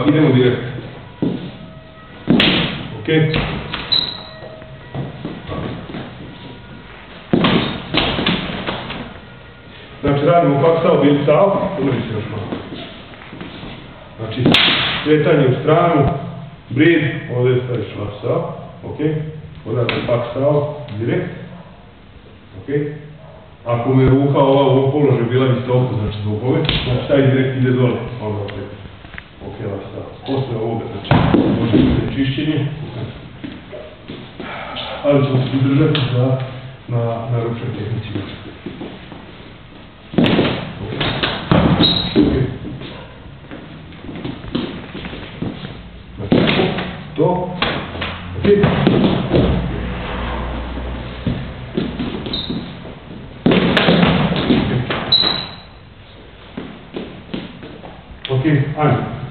Idemo direkt. Ok. Znači radimo pak stav, bijeli stav, umrži se još malo. Znači, kretanje u stranu, brid, ovdje staviš lap stav, ok. Odate pak stav, direkt, ok. Ako mi je ruka ova u ovom položaju bila visoko, znači zbog ove, znači taj direkt ide dole, ovdje opet. Ok, lap stav. Posle ovoga, znači, može biti čišćenje, ali ćemo se držati na ručnoj tehnici. To. Ok, ajmo.